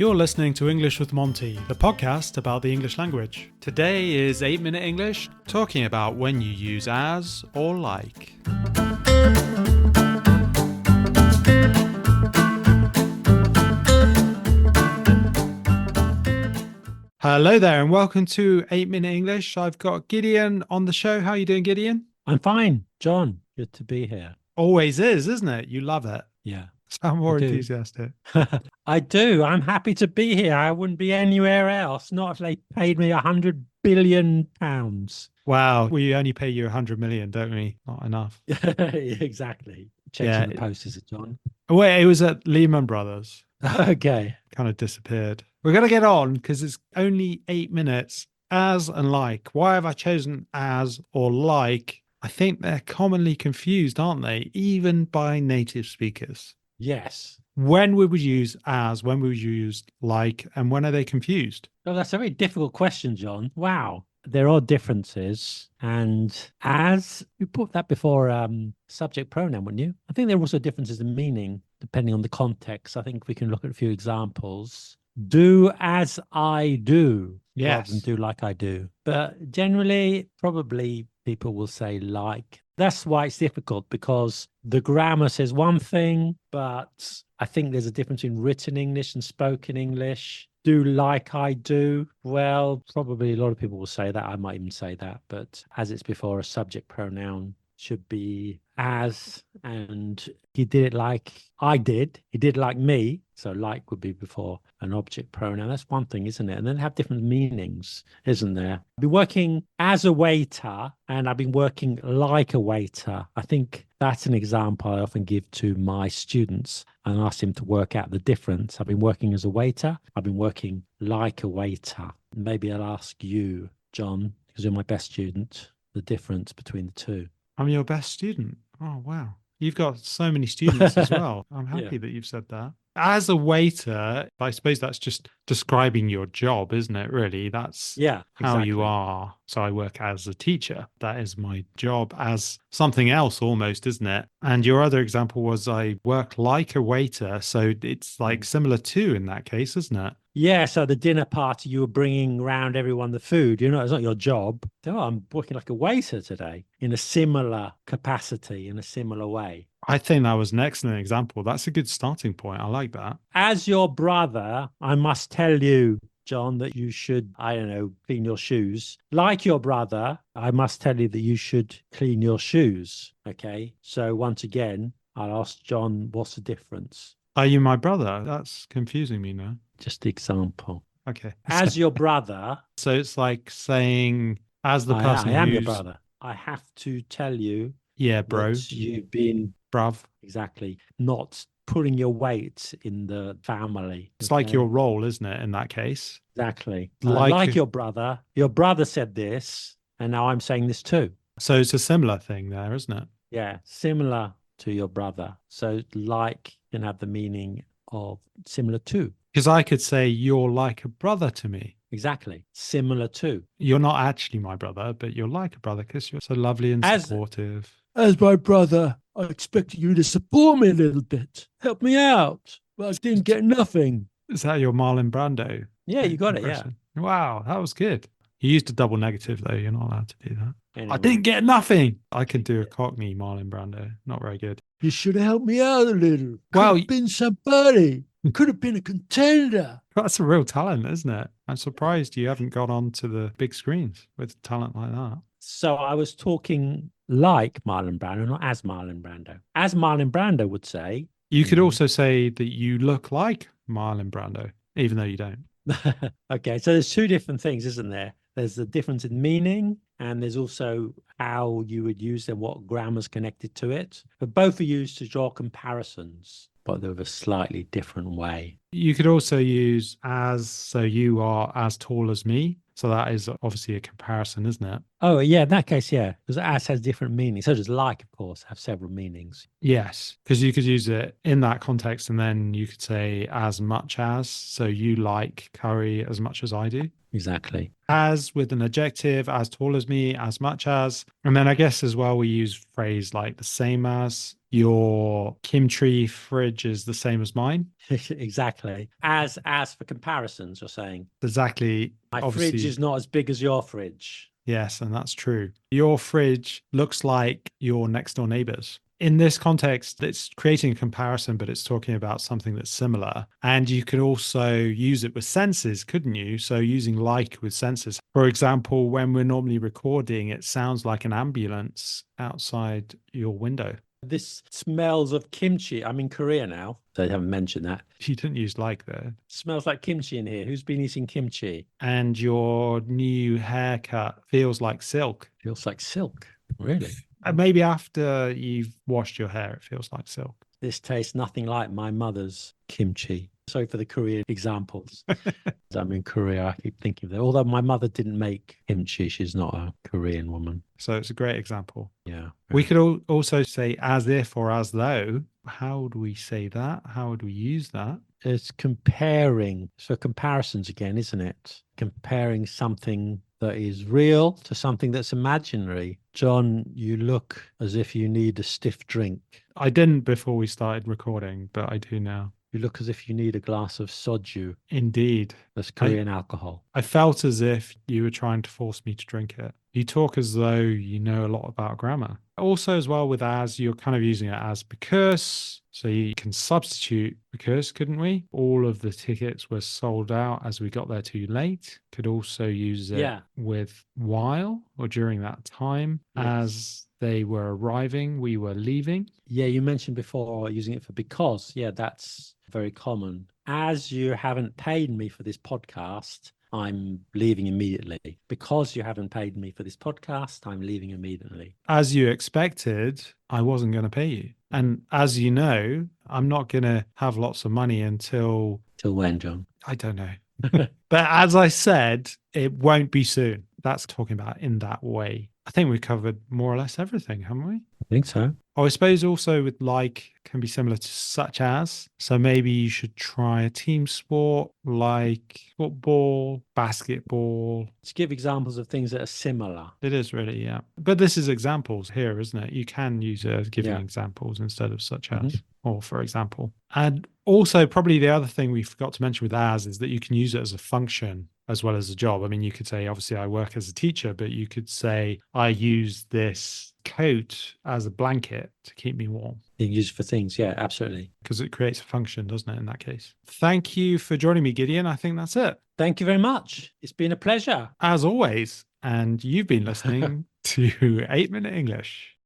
You're listening to English with Monty, the podcast about the English language. Today is 8-Minute English, talking about when you use as or like. Hello there and welcome to 8-Minute English. I've got Gideon on the show. How are you doing, Gideon? I'm fine, John. Good to be here. Always is, isn't it? You love it. Yeah. Sound more enthusiastic. I do. I'm happy to be here. I wouldn't be anywhere else, not if they paid me £100 billion. Wow. We only pay you 100 million, don't we? Not enough. Exactly. Checking the post, is it, John? Wait, it was at Lehman Brothers. Okay. Kind of disappeared. We're going to get on because it's only 8 minutes. As and like. Why have I chosen as or like? I think they're commonly confused, aren't they? Even by native speakers. Yes. When would we use as? When would we use like? And when are they confused? Well, that's a very difficult question, John. Wow. There are differences. And as you put that before subject pronoun, wouldn't you? I think there are also differences in meaning depending on the context. I think we can look at a few examples. Do as I do, rather than do like I do. But generally, probably people will say like. That's why it's difficult, because the grammar says one thing, but I think there's a difference in written English and spoken English. Do like I do. Well, probably a lot of people will say that. I might even say that. But as it's before a subject pronoun, should be as, and he did it like I did. He did it like me. So like would be before an object pronoun. That's one thing, isn't it? And then have different meanings, isn't there? I've been working as a waiter and I've been working like a waiter. I think that's an example I often give to my students and ask them to work out the difference. I've been working as a waiter. I've been working like a waiter. Maybe I'll ask you, John, because you're my best student, the difference between the two. I'm your best student. Oh, wow. You've got so many students as well. I'm happy that you've said that. As a waiter, I suppose that's just describing your job, isn't it, really? That's how you are. So I work as a teacher. That is my job as something else almost, isn't it? And your other example was I work like a waiter. So it's like similar to in that case, isn't it? Yeah, so the dinner party, you were bringing around everyone the food. You know, it's not your job. Oh, I'm working like a waiter today in a similar capacity, in a similar way. I think that was an excellent example. That's a good starting point. I like that. As your brother, I must tell you, John, that you should, I don't know, clean your shoes. Like your brother, I must tell you that you should clean your shoes. Okay. So once again, I'll ask John, what's the difference? Are you my brother? That's confusing me now. Just the example. Okay. As your brother. So it's like saying, as the person I am your brother. I have to tell you. Yeah, bro. You've been. Bruv. Exactly. Not putting your weight in the family. It's like your role, isn't it, in that case? Exactly. Like your brother. Your brother said this, and now I'm saying this too. So it's a similar thing there, isn't it? Yeah, similar to your brother. So like can have the meaning of similar to. Because I could say you're like a brother to me. Exactly. Similar to. You're not actually my brother, but you're like a brother because you're so lovely and supportive. As my brother, I expected you to support me a little bit. Help me out. But I didn't get nothing. Is that your Marlon Brando? Yeah, you got impression? It, yeah. Wow, that was good. You used a double negative, though. You're not allowed to do that. Anyway. I didn't get nothing. I can do a Cockney Marlon Brando. Not very good. You should have helped me out a little. Could have been somebody. Could have been a contender. That's a real talent, isn't it? I'm surprised you haven't got onto the big screens with talent like that. So I was talking like Marlon Brando, not as Marlon Brando. As Marlon Brando would say. You could also say that you look like Marlon Brando, even though you don't. Okay, so there's two different things, isn't there? There's the difference in meaning, and there's also how you would use them, what grammar's connected to it. But both are used to draw comparisons, but they're of a slightly different way. You could also use as, so you are as tall as me. So that is obviously a comparison, isn't it? Oh, yeah, in that case, yeah. Because as has different meanings. So does like, of course, have several meanings. Yes, because you could use it in that context and then you could say as much as. So you like curry as much as I do. Exactly. As with an adjective, as tall as me, as much as. And then I guess as well, we use phrase like the same as. your kimchi fridge is the same as mine. Exactly. As for comparisons, you're saying. Exactly. My Obviously, fridge is not as big as your fridge. yes, and that's true. Your fridge looks like your next door neighbor's. In this context, it's creating a comparison, but it's talking about something that's similar. And you could also use it with senses, couldn't you? So using like with senses. For example, when we're normally recording, it sounds like an ambulance outside your window. This smells of kimchi. I'm in Korea now, so I haven't mentioned that. You didn't use like there. Smells like kimchi in here. Who's been eating kimchi? And your new haircut feels like silk. Feels like silk. Really? And maybe after you've washed your hair, it feels like silk. This tastes nothing like my mother's kimchi. Sorry for the Korean examples. I'm in Korea. I keep thinking of that. Although my mother didn't make kimchi, she's not a Korean woman. So it's a great example. Yeah. We could also say as if or as though. How would we say that? How would we use that? It's comparing. So comparisons again, isn't it? Comparing something that is real to something that's imaginary. Jon, you look as if you need a stiff drink. I didn't before we started recording, but I do now. You look as if you need a glass of soju. Indeed. That's Korean alcohol. I felt as if you were trying to force me to drink it. You talk as though you know a lot about grammar. Also, as well with as, you're kind of using it as because. So you can substitute because, couldn't we? All of the tickets were sold out as we got there too late. Could also use it with while or during that time. Yes. As they were arriving, we were leaving. Yeah, you mentioned before using it for because. Yeah, that's very common. As you haven't paid me for this podcast, I'm leaving immediately. Because you haven't paid me for this podcast, I'm leaving immediately. As you expected, I wasn't going to pay you. And as you know, I'm not going to have lots of money until... Till when, Jon? I don't know. But as I said, it won't be soon. That's talking about in that way. I think we've covered more or less everything, haven't we? I think so. Oh, I suppose also with like can be similar to such as. So maybe you should try a team sport like football, basketball. To give examples of things that are similar. It is really, yeah. But this is examples here, isn't it? You can use it as giving examples instead of such as or for example. And also probably the other thing we forgot to mention with as is that you can use it as a function as well as a job. I mean, you could say, obviously, I work as a teacher, but you could say, I use this coat as a blanket to keep me warm. You can use it for things. Yeah, absolutely. Because it creates a function, doesn't it, in that case? Thank you for joining me, Gideon. I think that's it. Thank you very much. It's been a pleasure. As always. And you've been listening to 8 Minute English.